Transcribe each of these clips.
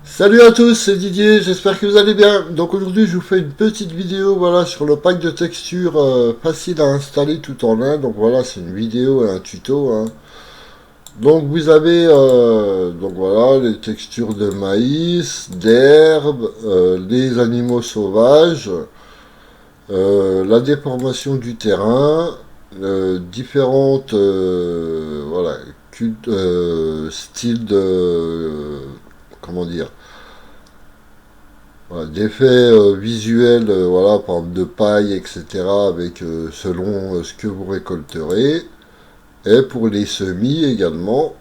Salut à tous, c'est Didier, j'espère que vous allez bien. Donc aujourd'hui je vous fais une petite vidéo voilà, sur le pack de textures facile à installer tout en un. Donc voilà, c'est une vidéo et un tuto, hein. Donc vous avez donc voilà, les textures de maïs, d'herbe, les animaux sauvages, la déformation du terrain, différentes voilà, styles de comment dire, voilà, d'effets visuels, voilà, par exemple de paille, etc., avec selon ce que vous récolterez. Et pour les semis également.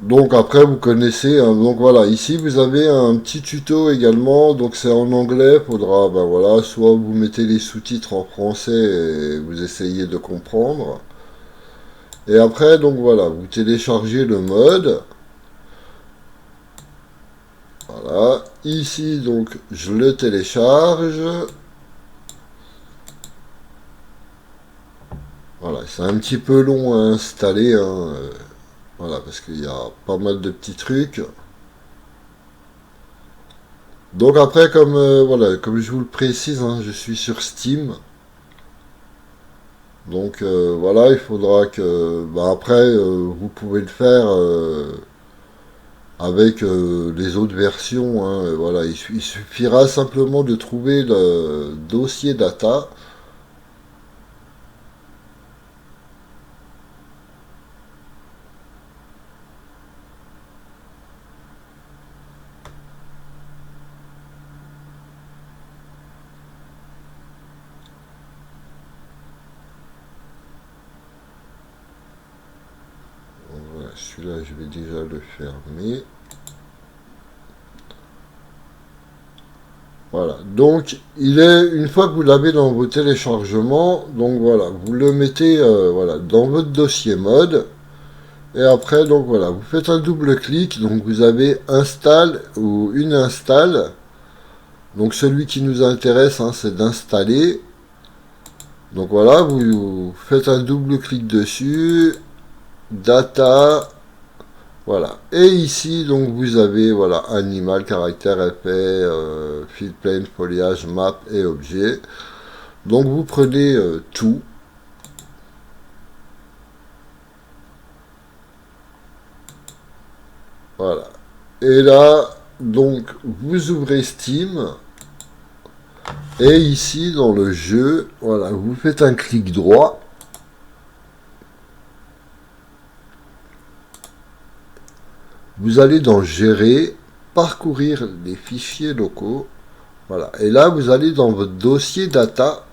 Donc après vous connaissez, hein, donc voilà, ici vous avez un petit tuto également, donc c'est en anglais, faudra, ben voilà, soit vous mettez les sous-titres en français et vous essayez de comprendre. Et après, donc voilà, vous téléchargez le mode. Voilà, ici donc je le télécharge. Voilà, c'est un petit peu long à installer, hein, voilà, parce qu'il y a pas mal de petits trucs. Donc après, comme voilà, comme je vous le précise, hein, je suis sur Steam. Donc voilà, il faudra que, bah, après, vous pouvez le faire avec les autres versions, hein, voilà, il suffira simplement de trouver le dossier data. Voilà, celui-là, je vais déjà le fermer. Voilà, donc il est, une fois que vous l'avez dans vos téléchargements, donc voilà, vous le mettez voilà, dans votre dossier mode, et après, donc voilà, vous faites un double clic, donc vous avez install ou une install, donc celui qui nous intéresse, hein, c'est d'installer, donc voilà, vous faites un double clic dessus, data, voilà, et ici, donc vous avez, voilà, animal, caractère, effet, field plane, foliage, map et objet. Donc vous prenez tout, voilà. Et là, donc vous ouvrez Steam et ici dans le jeu, voilà, vous faites un clic droit. Vous allez dans Gérer, parcourir les fichiers locaux, voilà. Et là, vous allez dans votre dossier data.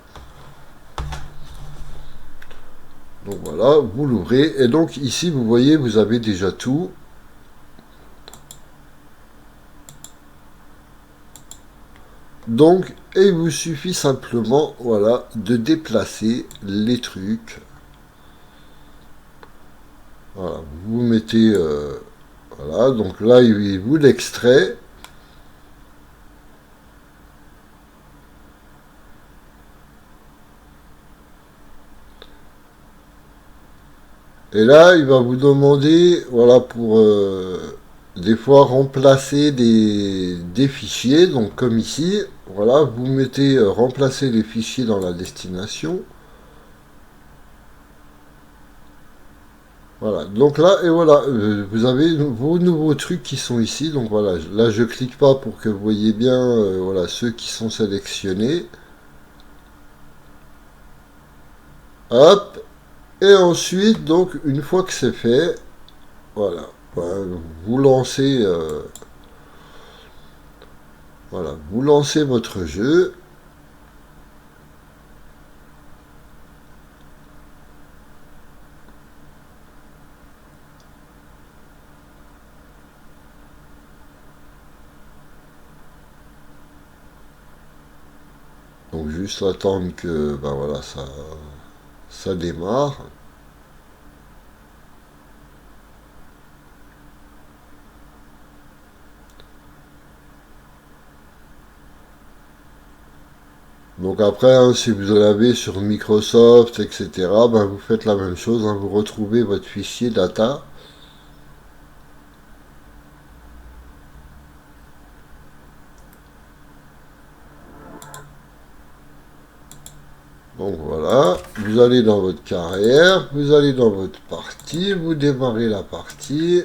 Donc voilà, vous l'ouvrez et donc ici, vous voyez, vous avez déjà tout. Donc, et il vous suffit simplement, voilà, de déplacer les trucs. Voilà, vous mettez, voilà, donc là, il vous l'extrait. Et là, il va vous demander, voilà, pour des fois remplacer des fichiers. Donc, comme ici, voilà, vous mettez remplacer les fichiers dans la destination. Voilà, donc là, et voilà, vous avez vos nouveaux trucs qui sont ici. Donc voilà, là je clique pas pour que vous voyez bien voilà, ceux qui sont sélectionnés. Hop, et ensuite, donc une fois que c'est fait, voilà, vous lancez, voilà, vous lancez votre jeu. Donc juste attendre que ben voilà, ça démarre. Donc après, hein, si vous l'avez sur Microsoft, etc., ben vous faites la même chose, hein, vous retrouvez votre fichier data. Donc voilà, vous allez dans votre carrière, vous allez dans votre partie, vous démarrez la partie.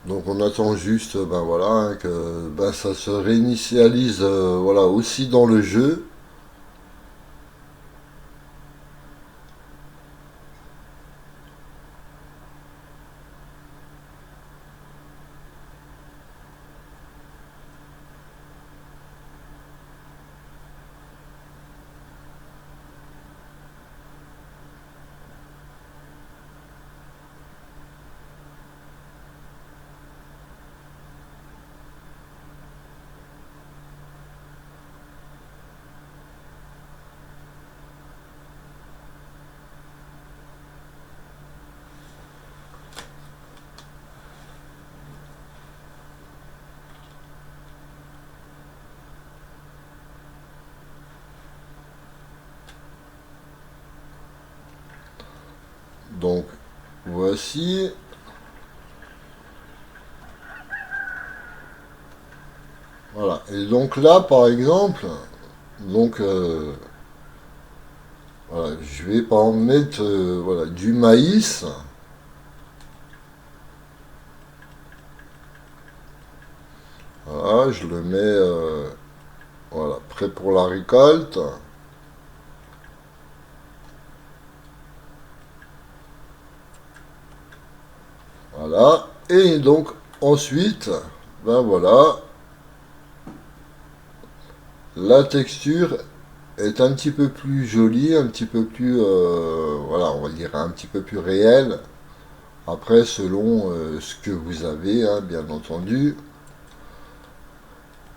Donc on attend juste ben voilà, hein, que ben, ça se réinitialise voilà, aussi dans le jeu. Donc voici. Voilà. Et donc là par exemple, donc voilà, je vais par exemple mettre voilà, du maïs. Voilà, je le mets voilà, prêt pour la récolte. Voilà. Et donc ensuite, ben voilà, la texture est un petit peu plus jolie, un petit peu plus, voilà, on va dire un petit peu plus réelle. Après, selon ce que vous avez, hein, bien entendu.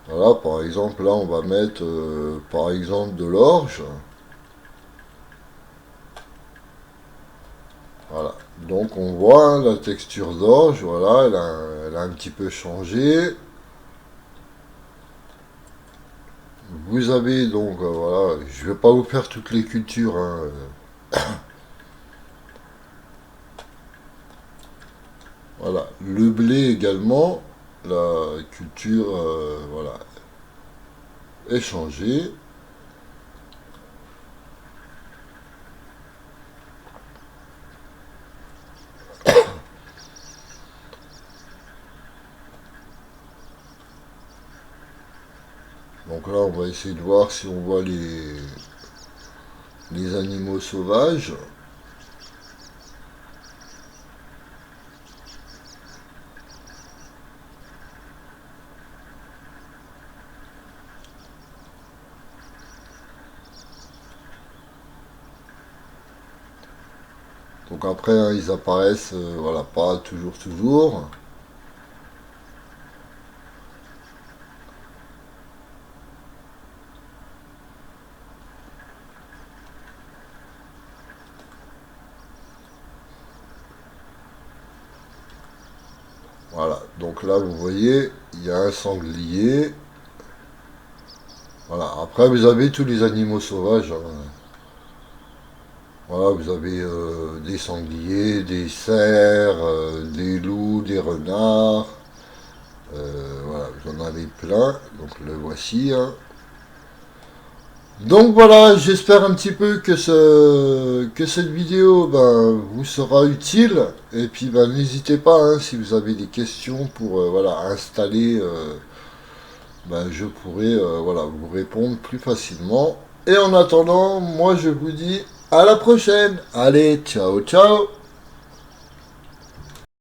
Voilà, par exemple, là, on va mettre, par exemple, de l'orge. Voilà. Donc, on voit hein, la texture d'orge, voilà, elle a un petit peu changé. Vous avez donc, voilà, je vais pas vous faire toutes les cultures, hein, voilà, le blé également, la culture, voilà, est changée. Donc là, on va essayer de voir si on voit les animaux sauvages. Donc après, hein, ils apparaissent, voilà, pas toujours. Voilà, donc là, vous voyez, il y a un sanglier. Voilà, après, vous avez tous les animaux sauvages, hein. Voilà, vous avez des sangliers, des cerfs, des loups, des renards. Voilà, vous en avez plein. Donc le voici, hein. Donc voilà, j'espère un petit peu que cette vidéo ben, vous sera utile. Et puis ben, n'hésitez pas hein, si vous avez des questions pour voilà, installer, ben, je pourrai voilà, vous répondre plus facilement. Et en attendant, moi je vous dis à la prochaine. Allez, ciao ciao.